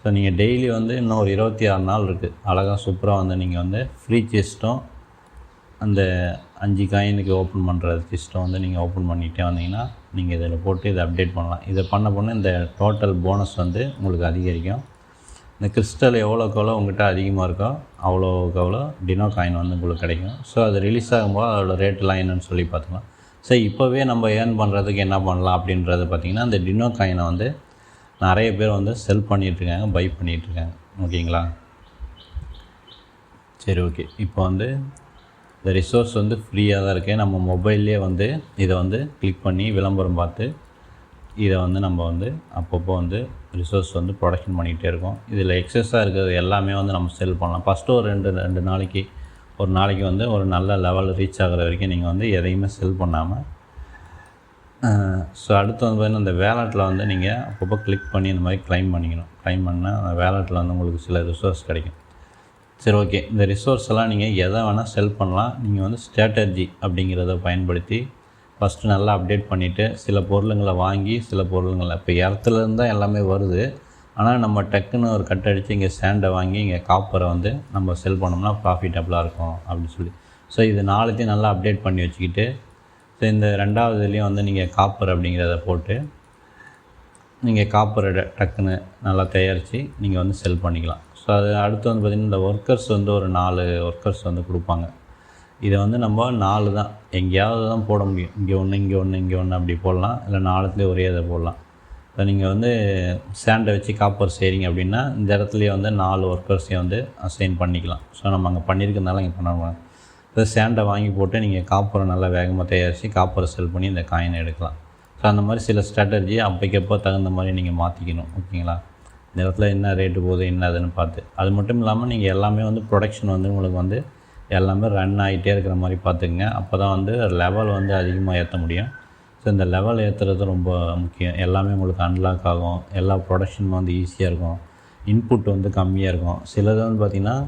ஸோ நீங்கள் டெய்லி வந்து இன்னும் ஒரு 26 நாள் இருக்குது. அழகாக சூப்பராக வந்து நீங்கள் வந்து ஃப்ரீ செஸ்ட்டும் அந்த 5 காயினுக்கு ஓப்பன் பண்ணுற செஸ்ட்டும் வந்து நீங்கள் ஓப்பன் பண்ணிகிட்டே வந்தீங்கன்னா நீங்கள் இதில் போட்டு இதை அப்டேட் பண்ணலாம். இதை பண்ண இந்த டோட்டல் போனஸ் வந்து உங்களுக்கு அதிகரிக்கும். இந்த கிறிஸ்டல் எவ்வளோக்கு எவ்வளோ உங்கள்கிட்ட அதிகமாக இருக்கோ அவ்வளோக்கு அவ்வளோ டினோ காயின் வந்து உங்களுக்கு கிடைக்கும். ஸோ அது ரிலீஸ் ஆகும்போது அதோடய ரேட்டெலாம் என்னென்னு சொல்லி பார்த்துக்கலாம். ஸோ இப்போவே நம்ம ஏர்ன் பண்ணுறதுக்கு என்ன பண்ணலாம் அப்படின்றத பார்த்திங்கன்னா இந்த டினோ காயினை வந்து நிறைய பேர் வந்து செல் பண்ணிகிட்ருக்காங்க, பை பண்ணிகிட்ருக்காங்க. ஓகேங்களா. சரி, ஓகே. இப்போ வந்து இந்த ரிசோர்ஸ் வந்து ஃப்ரீயாக தான் இருக்குது. நம்ம மொபைல்லே வந்து இதை வந்து கிளிக் பண்ணி விளம்பரம் பார்த்து இதை வந்து நம்ம வந்து அப்பப்போ வந்து ரிசோர்ஸ் வந்து ப்ரொடக்ஷன் பண்ணிகிட்டே இருக்கோம். இதில் எக்ஸஸாக இருக்கிறது எல்லாமே வந்து நம்ம செல் பண்ணலாம். ஃபஸ்ட்டு ஒரு ரெண்டு நாளைக்கு ஒரு நாளைக்கு வந்து ஒரு நல்ல லெவல் ரீச் ஆகிற வரைக்கும் நீங்கள் வந்து எதையுமே செல் பண்ணாமல் ஸோ அடுத்து வந்து பார்த்திங்கன்னா இந்த வேலெட்டில் வந்து நீங்கள் அப்பப்போ கிளிக் பண்ணி இந்த மாதிரி க்ளைம் பண்ணிக்கணும். க்ளைம் பண்ணால் அந்த வேலெட்டில் வந்து உங்களுக்கு சில ரிசோர்ஸ் கிடைக்கும். சரி, ஓகே. இந்த ரிசோர்ஸ் எல்லாம் நீங்கள் எதை வேணால் செல் பண்ணலாம். நீங்கள் வந்து ஸ்ட்ராட்டஜி அப்படிங்கிறத பயன்படுத்தி ஃபஸ்ட்டு நல்லா அப்டேட் பண்ணிவிட்டு சில பொருளுங்களை வாங்கி சில பொருளுங்களை இப்போ இடத்துலேருந்து தான் எல்லாமே வருது. ஆனால் நம்ம டக்குன்னு ஒரு கட் அடித்து இங்கே சேண்டை வாங்கி இங்கே காப்பரை வந்து நம்ம செல் பண்ணோம்னா ப்ராஃபிட்டபுளாக இருக்கும் அப்படின்னு சொல்லி. ஸோ இது நாலுத்தையும் நல்லா அப்டேட் பண்ணி வச்சுக்கிட்டு ஸோ இந்த ரெண்டாவது இதுலேயும் வந்து நீங்கள் காப்பர் அப்படிங்கிறத போட்டு நீங்கள் காப்பரை டக்குன்னு நல்லா தயாரித்து நீங்கள் வந்து செல் பண்ணிக்கலாம். ஸோ அது அடுத்து வந்து பார்த்திங்கன்னா இந்த ஒர்க்கர்ஸ் வந்து ஒரு 4 ஒர்க்கர்ஸ் வந்து கொடுப்பாங்க. இதை வந்து நம்ம 4 தான் எங்கேயாவது தான் போட முடியும். இங்கே ஒன்று இங்கே ஒன்று இங்கே ஒன்று அப்படி போடலாம், இல்லை 4த்துலேயே ஒரே இதை போடலாம். இப்போ நீங்கள் வந்து சேண்டை வச்சு காப்பர் செய்கிறீங்க அப்படின்னா இந்த இடத்துலையே வந்து 4 ஒர்க்கர்ஸையும் வந்து அசைன் பண்ணிக்கலாம். ஸோ நம்ம அங்கே பண்ணியிருக்கிறதுனால இங்கே பண்ண இப்போ சேண்டை வாங்கி போட்டு நீங்கள் காப்பரை நல்லா வேகமாக தயாரித்து காப்பரை செல் பண்ணி இந்த காயினை எடுக்கலாம். ஸோ அந்த மாதிரி சில ஸ்ட்ராட்டஜி அப்போக்கப்போ தகுந்த மாதிரி நீங்கள் மாற்றிக்கணும். ஓகேங்களா? இந்த இடத்துல என்ன ரேட்டு போகுது என்ன அதுன்னு பார்த்து. அது மட்டும் இல்லாமல் நீங்கள் எல்லாமே வந்து ப்ரொடக்ஷன் வந்து உங்களுக்கு வந்து எல்லாமே ரன் ஆகிட்டே இருக்கிற மாதிரி பார்த்துக்குங்க. அப்போ தான் வந்து லெவல் வந்து அதிகமாக ஏற்ற முடியும். ஸோ இந்த லெவல் ஏற்றுறது ரொம்ப முக்கியம். எல்லாமே உங்களுக்கு அன்லாக் ஆகும். எல்லா ப்ரொடக்ஷனும் வந்து ஈஸியாக இருக்கும். இன்புட் வந்து கம்மியாக இருக்கும். சிலது வந்து பார்த்திங்கன்னா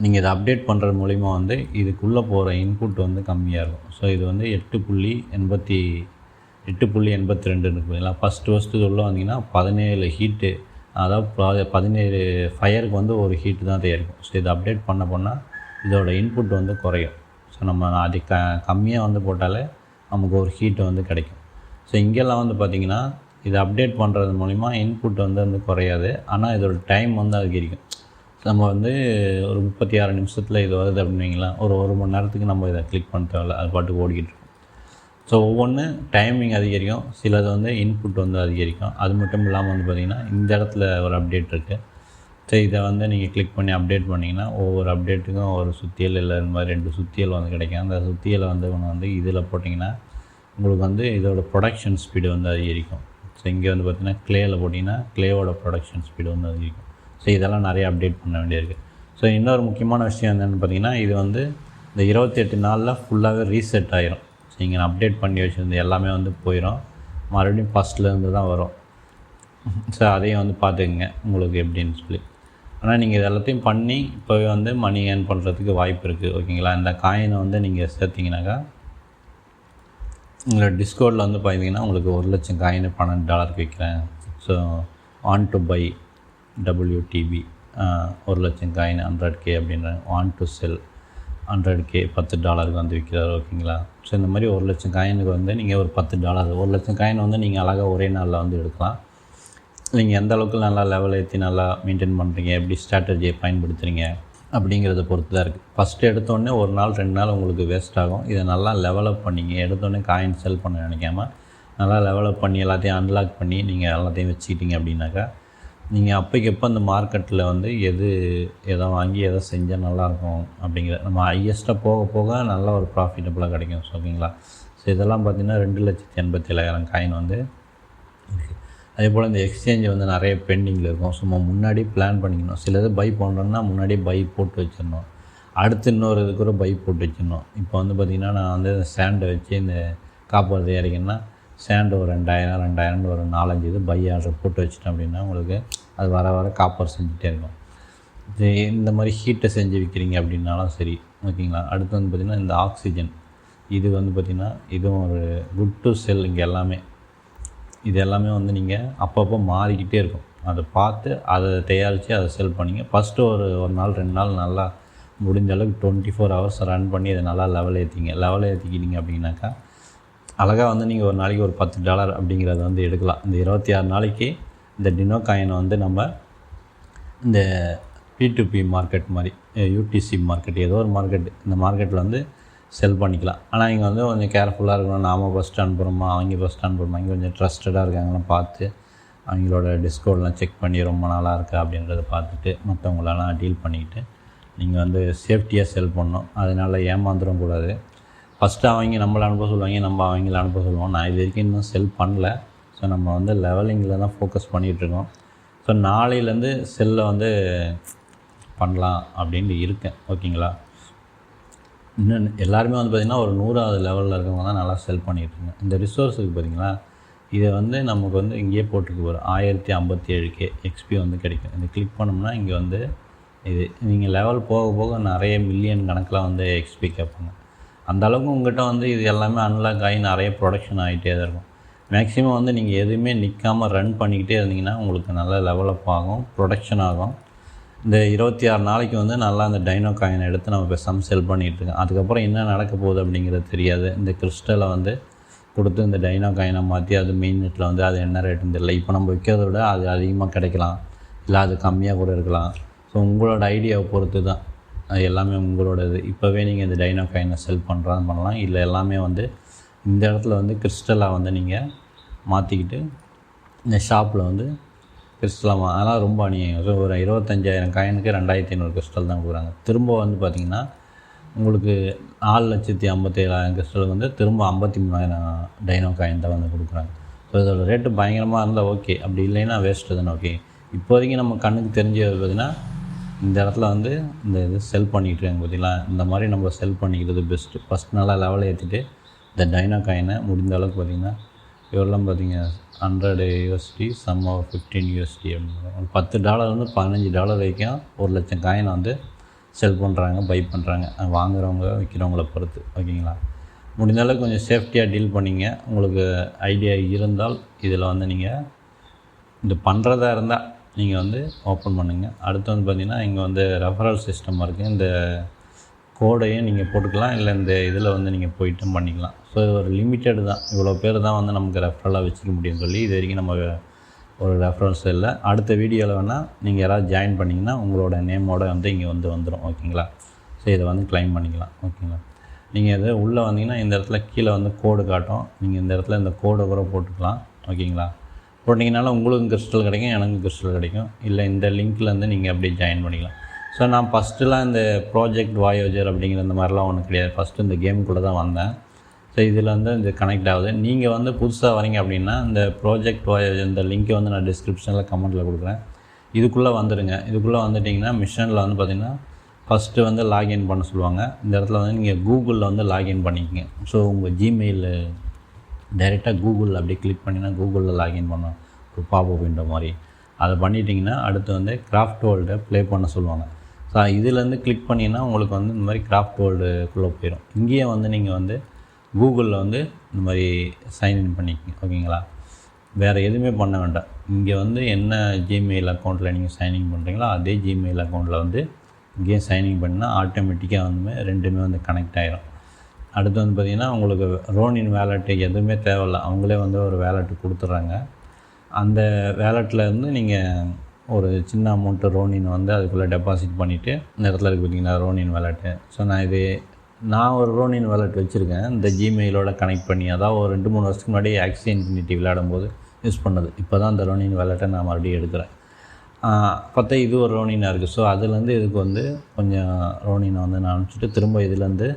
நீங்கள் இதை அப்டேட் பண்ணுறது மூலிமா வந்து இதுக்குள்ளே போகிற இன்புட் வந்து கம்மியாக இருக்கும். ஸோ இது வந்து 8.82 இருக்குங்களா. ஃபஸ்ட்டு உள்ளே வந்தீங்கன்னா 17 ஹீட்டு, அதாவது 17 ஃபயருக்கு வந்து ஒரு ஹீட்டு தான் தயாரிக்கும். ஸோ இதை அப்டேட் பண்ணால் இதோட இன்புட் வந்து குறையும். ஸோ நம்ம அது கம்மியாக வந்து போட்டாலே நமக்கு ஒரு ஹீட்டு வந்து கிடைக்கும். ஸோ இங்கெல்லாம் வந்து பார்த்திங்கன்னா இதை அப்டேட் பண்ணுறது மூலிமா இன்புட் வந்து குறையாது. ஆனால் இதோட டைம் வந்து அதிகரிக்கும். நம்ம வந்து ஒரு 36 நிமிஷத்தில் இது வருது அப்படின்னீங்களா, ஒரு மணி நேரத்துக்கு நம்ம இதை கிளிக் பண்ண தேவையில்ல, அது பாட்டுக்கு ஓடிக்கிட்டு இருக்கும். ஸோ ஒவ்வொன்று டைமிங் அதிகரிக்கும், சிலது வந்து இன்புட் வந்து அதிகரிக்கும். அது மட்டும் இல்லாமல் வந்து பார்த்திங்கன்னா இந்த இடத்துல ஒரு அப்டேட் இருக்குது. ஸோ இதை வந்து நீங்கள் கிளிக் பண்ணி அப்டேட் பண்ணிங்கன்னா ஒவ்வொரு அப்டேட்டுக்கும் ஒரு சுத்தியல் இல்லை இந்த மாதிரி 2 சுத்தியல் வந்து கிடைக்கும். அந்த சுத்தியலை வந்து ஒன்று வந்து இதில் போட்டிங்கன்னா உங்களுக்கு வந்து இதோட ப்ரொடக்ஷன் ஸ்பீடு வந்து அதிகரிக்கும். ஸோ இங்கே வந்து பார்த்திங்கன்னா க்ளேயில் போட்டிங்கன்னா க்ளேவோட ப்ரொடக்ஷன் ஸ்பீடு வந்து அதிகரிக்கும். ஸோ இதெல்லாம் நிறைய அப்டேட் பண்ண வேண்டியிருக்கு. ஸோ இன்னொரு முக்கியமான விஷயம் என்னென்னு பார்த்திங்கன்னா இது வந்து இந்த 28 நாளில் ஃபுல்லாகவே ரீசெட் ஆகிரும். ஸோ இங்கே நான் அப்டேட் பண்ணி வச்சுருந்து எல்லாமே வந்து போயிடும், மறுபடியும் ஃபஸ்ட்லேருந்து தான் வரும். ஸோ அதையும் வந்து பார்த்துக்குங்க உங்களுக்கு எப்படின்னு சொல்லி. ஆனால் நீங்கள் இது எல்லாத்தையும் பண்ணி இப்போவே வந்து மணி ஏர்ன் பண்ணுறதுக்கு வாய்ப்பு இருக்குது. ஓகேங்களா? இந்த காயினை வந்து நீங்கள் சேர்த்திங்கனாக்கா உங்களோட டிஸ்கவுண்டில் வந்து பார்த்தீங்கன்னா உங்களுக்கு 1,00,000 காயின் $12 விற்கிறேன். So want to buy WTB 1,00,000 coin 100K அப்படின்றாங்க. வாண்ட் டு செல் 100K $10 வந்து விற்கிறார். ஓகேங்களா? ஸோ இந்த மாதிரி 1,00,000 காயினுக்கு வந்து நீங்கள் ஒரு $10 1,00,000 காயின் வந்து நீங்கள் அழகாக ஒரே நாளில் வந்து எடுக்கலாம். நீங்கள் எந்த அளவுக்கு நல்லா லெவல் ஏற்றி நல்லா மெயின்டைன் பண்ணுறீங்க, எப்படி ஸ்ட்ராட்டஜியை பயன்படுத்துகிறீங்க அப்படிங்கிறத பொறுத்து தான் இருக்குது. ஃபஸ்ட்டு எடுத்தோடனே ஒரு நாள் 2 நாள் உங்களுக்கு வேஸ்ட் ஆகும். இதை நல்லா லெவலப் பண்ணிங்க. எடுத்தோடனே காயின் செல் பண்ண நினைக்காம நல்லா லெவலப் பண்ணி எல்லாத்தையும் அன்லாக் பண்ணி நீங்கள் எல்லாத்தையும் வச்சுக்கிட்டீங்க அப்படின்னாக்கா நீங்கள் அப்போக்கப்போ அந்த மார்க்கெட்டில் வந்து எதை வாங்கி எதை செஞ்சால் நல்லாயிருக்கும் அப்படிங்கிற நம்ம ஹையஸ்ட்டாக போக போக நல்லா ஒரு ப்ராஃபிட்டபுளாக கிடைக்கும். ஸோ ஓகேங்களா? ஸோ இதெல்லாம் பார்த்திங்கன்னா 2,87,000 காயின் வந்து இருக்குது. அதே போல் இந்த எக்ஸ்சேஞ்சு வந்து நிறைய பெண்டிங்கில் இருக்கும். சும்மா முன்னாடி பிளான் பண்ணிக்கணும். சில இது பை பண்ணுறோன்னா முன்னாடியே பை போட்டு வச்சிடணும். அடுத்து இன்னொரு இது கூட பை போட்டு வச்சிடணும். இப்போ வந்து பார்த்திங்கன்னா நான் வந்து சேண்டை வச்சு இந்த காப்பர் தயாரிக்கணும்னா சேண்டு ஒரு 2,000 ஒரு 4-5 இது பை ஆர்டர் போட்டு வச்சிட்டேன் அப்படின்னா உங்களுக்கு அது வர காப்பர் செஞ்சுட்டே இருக்கும். இது இந்த மாதிரி ஹீட்டை செஞ்சு விற்கிறீங்க அப்படின்னாலும் சரி. ஓகேங்களா? அடுத்து வந்து பார்த்திங்கன்னா இந்த ஆக்சிஜன் இது வந்து பார்த்திங்கன்னா இதுவும் ஒரு குட் டு செல். இங்கே எல்லாமே இது எல்லாமே வந்து நீங்கள் அப்பப்போ மாறிக்கிட்டே இருக்கும். அதை பார்த்து அதை தயாரித்து அதை செல் பண்ணிங்க. ஃபஸ்ட்டு ஒரு நாள் 2 நாள் நல்லா முடிஞ்ச அளவுக்கு 24 ஹவர்ஸ் ரன் பண்ணி இதை நல்லா லெவல் ஏற்றிக்கிட்டீங்க அப்படின்னாக்கா அழகாக வந்து நீங்கள் ஒரு நாளைக்கு ஒரு $10 அப்படிங்கிறத வந்து எடுக்கலாம். இந்த 26 நாளைக்கு இந்த டினோ காயினை வந்து நம்ம இந்த P2P மார்க்கெட் மாதிரி UTC மார்க்கெட் ஏதோ ஒரு மார்க்கெட் இந்த மார்க்கெட்டில் வந்து செல் பண்ணிக்கலாம். ஆனால் இங்கே வந்து கொஞ்சம் கேர்ஃபுல்லாக இருக்கணும். நாம் ஃபஸ்ட்டு அனுப்புகிறோமா அவங்க ஃபஸ்ட்டு அனுப்புகிறோமா இங்கே கொஞ்சம் ட்ரஸ்டடாக இருக்காங்கன்னு பார்த்து அவங்களோட டிஸ்கவுண்ட்லாம் செக் பண்ணி ரொம்ப நாளாக இருக்கா அப்படின்றத பார்த்துட்டு மற்றவங்களெல்லாம் டீல் பண்ணிக்கிட்டு நீங்கள் வந்து சேஃப்டியாக செல் பண்ணணும். அதனால் ஏமாந்துடவும் கூடாது. ஃபஸ்ட்டு அவங்க நம்மளை அனுப்ப சொல்லுவாங்க, நம்ம அவங்கள அனுப்ப சொல்லுவோம். நான் இது வரைக்கும் இன்னும் செல் பண்ணல. ஸோ நம்ம வந்து லெவலிங்கில் தான் ஃபோக்கஸ் பண்ணிகிட்ருக்கோம். ஸோ நாளையிலேருந்து செல்லை வந்து பண்ணலாம் அப்படின்ட்டு இருக்கேன். ஓகேங்களா? இன்னும் எல்லாருமே வந்து பார்த்திங்கன்னா ஒரு 100வது லெவலில் இருக்கவங்க தான் நல்லா செல் பண்ணிகிட்ருக்கேன். இந்த ரிசோர்ஸுக்கு பார்த்திங்களா, இதை வந்து நமக்கு வந்து இங்கேயே போட்டிருக்கு ஒரு 1057K எக்ஸ்பி வந்து கிடைக்கும். இதை கிளிக் பண்ணோம்னா இங்கே வந்து இது நீங்கள் லெவல் போக போக நிறைய மில்லியன் கணக்கில் வந்து எக்ஸ்பி கேட்பாங்க. அந்தளவுக்கு உங்கள்கிட்ட வந்து இது எல்லாமே அன்லாக் ஆகி நிறைய ப்ரொடக்ஷன் ஆகிட்டே தான் இருக்கும். மேக்ஸிமம் வந்து நீங்கள் எதுவுமே நிற்காமல் ரன் பண்ணிக்கிட்டே இருந்தீங்கன்னா உங்களுக்கு நல்ல லெவலப் ஆகும், ப்ரொடக்ஷன் ஆகும். இந்த 26 நாளைக்கு வந்து நல்லா அந்த டைனோ காயினை எடுத்து நம்ம பேசாம செல் பண்ணிகிட்ருக்கோம். அதுக்கப்புறம் என்ன நடக்க போகுது அப்படிங்கிறது தெரியாது. இந்த கிறிஸ்டலை வந்து கொடுத்து இந்த டைனோ காயினை மாற்றி அது மெயின் நெட்டில் வந்து அது என்ன ரேட்டுன்னு தெரியல. இப்போ நம்ம விற்கிறத விட அது அதிகமாக கிடைக்கலாம், இல்லை அது கம்மியாக கூட இருக்கலாம். ஸோ உங்களோட ஐடியாவை பொறுத்து தான் அது எல்லாமே உங்களோட இது. இப்போவே நீங்கள் இந்த டைனோ காயினை செல் பண்ணுறான்னு பண்ணலாம், இல்லை எல்லாமே வந்து இந்த இடத்துல வந்து கிறிஸ்டலாக வந்து நீங்கள் மாற்றிக்கிட்டு இந்த ஷாப்பில் வந்து கிறிஸ்டலாக அதெல்லாம் ரொம்ப அநியாயம். ஸோ ஒரு 25,000 காயினுக்கு 2,500 கிறிஸ்டல் தான் கொடுக்குறாங்க. திரும்ப வந்து பார்த்திங்கன்னா உங்களுக்கு 4,57,000 கிறிஸ்டலுக்கு வந்து திரும்ப 53,000 டைனோ காயின் தான் வந்து கொடுக்குறாங்க. ஸோ இதோட ரேட்டு பயங்கரமாக இருந்தால் ஓகே, அப்படி இல்லைன்னா வேஸ்ட்டு தானே. ஓகே, இப்போதைக்கு நம்ம கண்ணுக்கு தெரிஞ்சது பார்த்திங்கன்னா இந்த இடத்துல வந்து இந்த இது செல் பண்ணிகிட்ருக்காங்க பார்த்திங்களா. இந்த மாதிரி நம்ம செல் பண்ணிக்கிறது பெஸ்ட்டு. ஃபஸ்ட் நல்லா லெவலை ஏற்றிட்டு இந்த டைனோ காயினை முடிந்த அளவுக்கு பார்த்திங்கன்னா இவரெல்லாம் பார்த்திங்க $100 சம் $15 அப்படின்னு $10 வந்து $15 வரைக்கும் 1,00,000 காயினை வந்து செல் பண்ணுறாங்க, பை பண்ணுறாங்க. வாங்குறவங்க விற்கிறவங்கள பொறுத்து. ஓகேங்களா? முடிந்த அளவுக்கு கொஞ்சம் சேஃப்டியாக டீல் பண்ணிங்க. உங்களுக்கு ஐடியா இருந்தால் இதில் வந்து நீங்கள் இது பண்ணுறதா இருந்தால் நீங்கள் வந்து ஓப்பன் பண்ணுங்கள். அடுத்து வந்து பார்த்திங்கன்னா இங்கே வந்து ரெஃபரல் சிஸ்டம் இருக்குது. இந்த கோடையும் நீங்கள் போட்டுக்கலாம், இல்லை இந்த இதில் வந்து நீங்கள் போய்ட்டும் பண்ணிக்கலாம். ஸோ இது ஒரு லிமிட்டடு தான், இவ்வளோ பேர் தான் வந்து நமக்கு ரெஃபரலாக வச்சுக்க முடியும்னு சொல்லி இது வரைக்கும் நம்ம ஒரு ரெஃபரன்ஸ் இல்லை. அடுத்த வீடியோவில் வேணால் நீங்கள் யாராவது ஜாயின் பண்ணிங்கன்னா உங்களோட நேமோடு வந்து இங்கே வந்து வந்துடும். ஓகேங்களா? ஸோ இதை வந்து கிளைம் பண்ணிக்கலாம். ஓகேங்களா? நீங்கள் இது உள்ளே வந்தீங்கன்னா இந்த இடத்துல கீழே வந்து கோடு காட்டும். நீங்கள் இந்த இடத்துல இந்த கோடை கூட போட்டுக்கலாம். ஓகேங்களா? போட்டிங்கனால உங்களுக்கும் கிறிஸ்டல் கிடைக்கும், எனக்கும் கிறிஸ்டல் கிடைக்கும். இல்லை இந்த லிங்க்லேருந்து நீங்கள் அப்படியே ஜாயின் பண்ணிக்கலாம். ஸோ நான் ஃபஸ்ட்டுலாம் இந்த ப்ராஜெக்ட் வாயோஜர் அப்படிங்கிற இந்த மாதிரிலாம் ஒன்றும் கிடையாது. ஃபஸ்ட்டு இந்த கேமுக்குள்ளே தான் வந்தேன். ஸோ இதில் வந்து இந்த கனெக்ட் ஆகுது. நீங்கள் வந்து புதுசாக வரீங்க அப்படின்னா இந்த ப்ராஜெக்ட் வாயோஜர் இந்த லிங்க்கை வந்து நான் டிஸ்கிரிப்ஷனில் கமெண்ட்டில் கொடுக்குறேன். இதுக்குள்ளே வந்துடுங்க. இதுக்குள்ளே வந்துட்டிங்கன்னா மிஷனில் வந்து பார்த்திங்கன்னா ஃபஸ்ட்டு வந்து லாகின் பண்ண சொல்லுவாங்க. இந்த இடத்துல வந்து நீங்கள் கூகுளில் வந்து லாகின் பண்ணிக்கங்க. ஸோ உங்கள் ஜிமெயில் டைரெக்டாக கூகுள் அப்படியே கிளிக் பண்ணிங்கன்னா கூகுளில் லாகின் பண்ணோம், ஒரு பாப்அப் விண்டோ மாதிரி. அதை பண்ணிட்டீங்கன்னா அடுத்து வந்து கிராஃப்ட் வேர்ல்டை ப்ளே பண்ண சொல்லுவாங்க. ஸோ இதுலேருந்து கிளிக் பண்ணிங்கன்னா உங்களுக்கு வந்து இந்த மாதிரி கிராஃப்ட் வேர்ல்டுக்குள்ளே போயிடும். இங்கேயே வந்து நீங்கள் வந்து கூகுளில் வந்து இந்த மாதிரி சைன்இன் பண்ணிக்கங்க. ஓகேங்களா? வேறு எதுவுமே பண்ண வேண்டாம். இங்கே வந்து என்ன ஜிமெயில் அக்கௌண்ட்டில் நீங்கள் சைன்இன் பண்ணுறீங்களோ அதே ஜிமெயில் அக்கௌண்ட்டில் வந்து இங்கேயே சைன்இன் பண்ணினா ஆட்டோமேட்டிக்காக வந்து ரெண்டுமே வந்து கனெக்ட் ஆகிரும். அடுத்து வந்து பார்த்திங்கன்னா உங்களுக்கு ரோனின் வேலெட்டு எதுவுமே தேவையில்லை, அவங்களே வந்து ஒரு வேலெட்டு கொடுத்துட்றாங்க. அந்த வேலெட்லேருந்து நீங்கள் ஒரு சின்ன அமௌண்ட்டு ரோனின் வந்து அதுக்குள்ளே டெபாசிட் பண்ணிவிட்டு இந்த இடத்துல இருக்குது பார்த்திங்கன்னா ரோனின் வேலெட்டு. ஸோ நான் ஒரு ரோனின் வேலெட் வச்சுருக்கேன் இந்த ஜிமெயிலோட கனெக்ட் பண்ணி. அதாவது ஒரு 2-3 வருஷத்துக்கு முன்னாடி ஆக்சி இன்ஃபினிட்டி விளையாடும்போது யூஸ் பண்ணது. இப்போ தான் அந்த ரோனின் வேலெட்டை நான் மறுபடியும் எடுக்கிறேன். பார்த்தா இது ஒரு ரோனினாக இருக்குது. ஸோ அதுலேருந்து இதுக்கு வந்து கொஞ்சம் ரோனினை வந்து நான் அனுப்பிச்சிட்டு திரும்ப இதுலேருந்து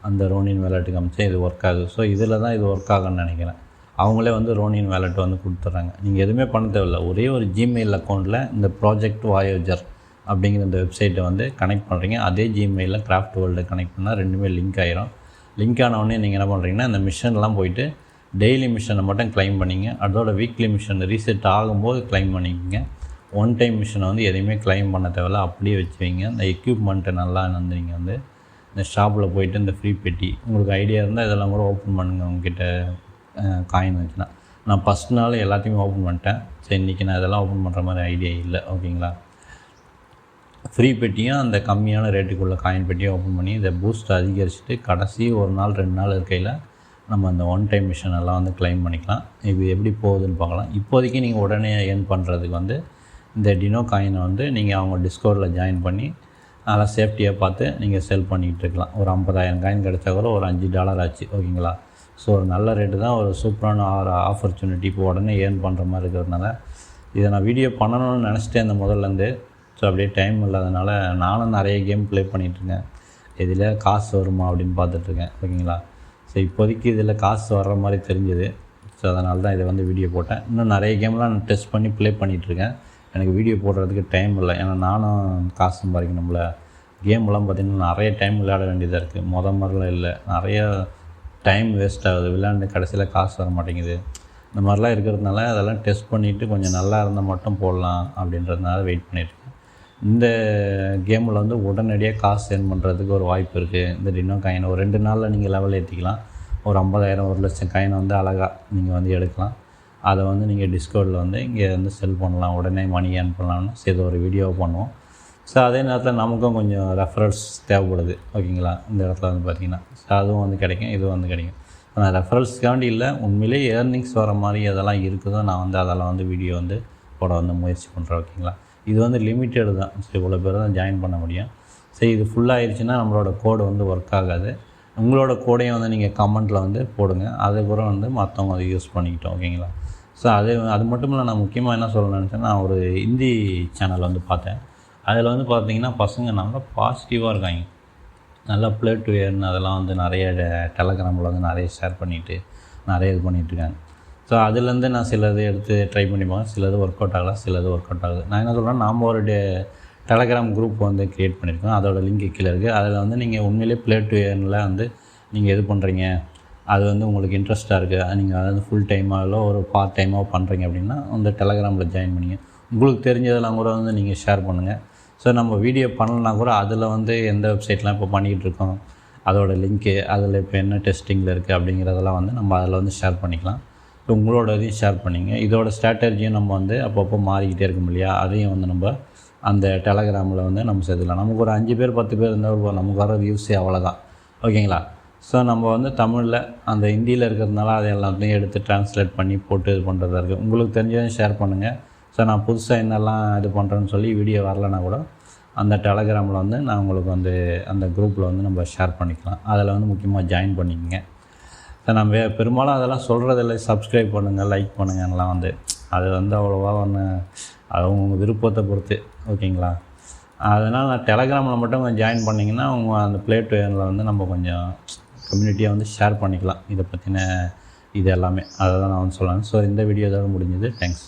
அந்த ரோனின் வேலெட்டுக்கு அனுப்பிச்சேன். இது ஒர்க் ஆகுது. ஸோ இதில் தான் இது ஒர்க் ஆகுன்னு நினைக்கிறேன். அவங்களே வந்து ரோனின் வேலெட் வந்து கொடுத்துட்றாங்க. நீங்கள் எதுவுமே பண்ண தேவையில்லை. ஒரே ஒரு ஜிமெயில் அக்கௌண்ட்டில் இந்த ப்ராஜெக்ட் வாயோஜர் அப்படிங்கிற இந்த வெப்சைட்டை வந்து கனெக்ட் பண்ணுறீங்க. அதே ஜிமெயிலில் கிராஃப்ட் வேர்ல்டை கனெக்ட் பண்ணால் ரெண்டுமே லிங்க் ஆகிரும். லிங்க் ஆனவுடனே நீங்கள் என்ன பண்ணுறீங்கன்னா இந்த மிஷன்லாம் போயிட்டு டெய்லி மிஷனை மட்டும் கிளைம் பண்ணிங்க. அதோட வீக்லி மிஷன் ரீசெட் ஆகும்போது கிளைம் பண்ணிக்கோங்க. ஒன் டைம் மிஷனை வந்து எதையுமே கிளைம் பண்ண தேவையில்ல, அப்படியே வச்சு வைங்க. இந்த எக்யூப்மெண்ட்டை நல்லா வந்து நீங்கள் வந்து இந்த ஷாப்பில் போய்ட்டு இந்த ஃப்ரீ பெட்டி உங்களுக்கு ஐடியா இருந்தால் இதெல்லாம் கூட ஓப்பன் பண்ணுங்கள். உங்ககிட்ட காயின் வச்சுன்னா நான் ஃபஸ்ட் நாள் எல்லாத்தையுமே ஓப்பன் பண்ணிட்டேன். சரி, இன்றைக்கி நான் இதெல்லாம் ஓப்பன் பண்ணுற மாதிரி ஐடியா இல்லை. ஓகேங்களா? ஃப்ரீ பெட்டியும் அந்த கம்மியான ரேட்டுக்குள்ள காயின் பெட்டியும் ஓப்பன் பண்ணி இதை பூஸ்ட் அதிகரிச்சுட்டு கடைசி ஒரு நாள் 2 நாள் இருக்கையில் நம்ம அந்த ஒன் டைம் மிஷன் எல்லாம் வந்து கிளைம் பண்ணிக்கலாம். இது எப்படி போகுதுன்னு பார்க்கலாம். இப்போதைக்கு நீங்கள் உடனே ஏர்ன் பண்ணுறதுக்கு வந்து இந்த டினோ காயினை வந்து நீங்கள் அவங்க டிஸ்கவுண்டில் ஜாயின் பண்ணி நல்லா சேஃப்டியாக பார்த்து நீங்கள் செல் பண்ணிகிட்டு இருக்கலாம். ஒரு 50,000 காயின் கிடச்சா கூட ஒரு $5 ஆச்சு. ஓகேங்களா? ஸோ ஒரு நல்ல ரேட்டு தான், ஒரு சூப்பரான ஆப்பர்ச்சுனிட்டி. இப்போ உடனே ஏர்ன் பண்ணுற மாதிரி இருக்கிறதுனால இதை நான் வீடியோ பண்ணணும்னு நினச்சிட்டேன் இந்த முதல்லேருந்து. ஸோ அப்படியே டைம் இல்லாதனால நானும் நிறைய கேம் ப்ளே பண்ணிகிட்ருக்கேன். இதில் காசு வருமா அப்படின்னு பார்த்துட்ருக்கேன். ஓகேங்களா. ஸோ இப்போதைக்கு இதில் காசு வர்ற மாதிரி தெரிஞ்சுது. ஸோ அதனால தான் இதை வந்து வீடியோ போட்டேன். இன்னும் நிறைய கேம்லாம் நான் டெஸ்ட் பண்ணி ப்ளே பண்ணிகிட்ருக்கேன். எனக்கு வீடியோ போடுறதுக்கு டைம் இல்லை. ஏன்னா நானும் காசு சம்பாதிக்கணும்ல. கேம்லாம் பார்த்திங்கன்னா நிறைய டைம் விளையாட வேண்டியதாக இருக்குது. மாதிரிலாம் இல்லை, நிறைய டைம் வேஸ்ட் ஆகுது. விளையாண்டு கடைசியில் காசு வர மாட்டேங்குது. இந்த மாதிரிலாம் இருக்கிறதுனால அதெல்லாம் டெஸ்ட் பண்ணிவிட்டு கொஞ்சம் நல்லா இருந்தால் மட்டும் போடலாம் அப்படின்றதுனால வெயிட் பண்ணிகிட்ருக்கேன். இந்த கேமில் வந்து உடனடியாக காசு ஏர்ன் பண்ணுறதுக்கு ஒரு வாய்ப்பு இருக்குது. இந்த டினோ காயினை ஒரு 2 நாளில் நீங்கள் லெவல் ஏற்றிக்கலாம். ஒரு 50,000 1,00,000 காயினை வந்து அழகாக நீங்கள் வந்து எடுக்கலாம். அதை வந்து நீங்கள் டிஸ்கவுண்டில் வந்து இங்கே வந்து செல் பண்ணலாம். உடனே மணி ஏர்ன் பண்ணலாம்னு சரி ஒரு வீடியோ பண்ணுவோம். ஸோ அதே நேரத்தில் நமக்கும் கொஞ்சம் ரெஃபரல்ஸ் தேவைப்படுது. ஓகேங்களா. இந்த இடத்துல வந்து பார்த்திங்கன்னா ஸோ அதுவும் வந்து கிடைக்கும், இதுவும் வந்து கிடைக்கும். ஆனால் ரெஃபரல்ஸ்க்காண்டி இல்லை, உண்மையிலே ஏர்னிங்ஸ் வர மாதிரி அதெல்லாம் இருக்குதோ நான் வந்து அதெல்லாம் வந்து வீடியோ வந்து போட வந்து முயற்சி பண்ணுறேன். ஓகேங்களா. இது வந்து லிமிட்டெடு தான். ஸோ இவ்வளோ பேர் தான் ஜாயின் பண்ண முடியும். சரி இது ஃபுல்லாகிடுச்சுன்னா நம்மளோட கோடு வந்து ஒர்க் ஆகாது. உங்களோட கோடையும் வந்து நீங்கள் கமெண்ட்டில் வந்து போடுங்க. அதுக்கப்புறம் வந்து மற்றவங்க அதை யூஸ் பண்ணிக்கிட்டோம். ஓகேங்களா. ஸோ அது மட்டும் இல்லை, நான் முக்கியமாக என்ன சொல்லணும்னு நினச்சேன், நான் ஒரு ஹிந்தி சேனல் வந்து பார்த்தேன். அதில் வந்து பார்த்திங்கன்னா பசங்க நல்லா பாசிட்டிவாக இருக்காங்க. நல்லா ப்ளே டு ஏர்ன் அதெல்லாம் வந்து நிறைய டெலகிராமில் வந்து நிறைய ஷேர் பண்ணிவிட்டு நிறைய இது பண்ணிகிட்ருக்காங்க. ஸோ அதுலேருந்து நான் சிலது எடுத்து ட்ரை பண்ணி பார்ப்பேன். சிலது ஒர்க் அவுட் ஆகலாம், சிலது ஒர்க் அவுட் ஆகுது. நான் என்ன சொல்கிறேன், நாம் ஒரு டெலகிராம் குரூப் வந்து க்ரியேட் பண்ணியிருக்கோம். அதோட லிங்க் கீழே இருக்குது. அதில் வந்து நீங்கள் உண்மையிலே ப்ளே டு ஏர்னில் வந்து நீங்கள் இது பண்ணுறீங்க, அது வந்து உங்களுக்கு இன்ட்ரெஸ்ட்டாக இருக்குது, நீங்கள் அதாவது ஃபுல் டைமாக இல்லை ஒரு பார்ட் டைமாக பண்ணுறீங்க அப்படின்னா அந்த டெலகிராமில் ஜாயின் பண்ணிங்க. உங்களுக்கு தெரிஞ்சதெல்லாம் கூட வந்து நீங்கள் ஷேர் பண்ணுங்கள். ஸோ நம்ம வீடியோ பண்ணலனா கூட அதில் வந்து எந்த வெப்சைட்லாம் இப்போ பண்ணிக்கிட்டு இருக்கோம், அதோட லிங்க்கு, அதில் இப்போ என்ன டெஸ்டிங்கில் இருக்குது அப்படிங்கிறதெல்லாம் வந்து நம்ம அதில் வந்து ஷேர் பண்ணிக்கலாம். ஸோ உங்களோட இதையும் ஷேர் பண்ணிங்க. இதோட ஸ்ட்ராட்டஜியும் நம்ம வந்து அப்பப்போ மாறிக்கிட்டே இருக்கும் இல்லையா, அதையும் வந்து நம்ம அந்த டெலகிராமில் வந்து நம்ம சேர்த்துக்கலாம். நமக்கு ஒரு 5 பேர் 10 பேர் இருந்தால் நமக்கு வர வியூஸே அவ்வளோதான். ஓகேங்களா. ஸோ நம்ம வந்து தமிழில் அந்த ஹிந்தியில் இருக்கிறதுனால அதை எல்லாத்தையும் எடுத்து ட்ரான்ஸ்லேட் பண்ணி போட்டு இது பண்ணுறதா இருக்குது. உங்களுக்கு தெரிஞ்சதையும் ஷேர் பண்ணுங்கள். ஸோ நான் புதுசாக என்னெல்லாம் இது பண்ணுறேன்னு சொல்லி வீடியோ வரலைன்னா கூட அந்த டெலகிராமில் வந்து நான் உங்களுக்கு வந்து அந்த குரூப்பில் வந்து நம்ம ஷேர் பண்ணிக்கலாம். அதில் வந்து முக்கியமாக ஜாயின் பண்ணிக்கோங்க. ஸோ நம்ம பெரும்பாலும் அதெல்லாம் சொல்கிறதில்ல, சப்ஸ்கிரைப் பண்ணுங்கள், லைக் பண்ணுங்கலாம் வந்து அது வந்து அவ்வளோவா ஒன்று அவங்க விருப்பத்தை பொறுத்து. ஓகேங்களா. அதனால் நான் டெலகிராமில் மட்டும் கொஞ்சம் ஜாயின் பண்ணிங்கன்னா அவங்க அந்த ப்ளே டு ஏர்னில் வந்து நம்ம கொஞ்சம் கம்யூனிட்டியாக வந்து ஷேர் பண்ணிக்கலாம் இதை பற்றின இது எல்லாமே. அதை தான் நான் வந்து சொல்லலாம். ஸோ இந்த வீடியோ தான் முடிஞ்சது. தேங்க்ஸ்.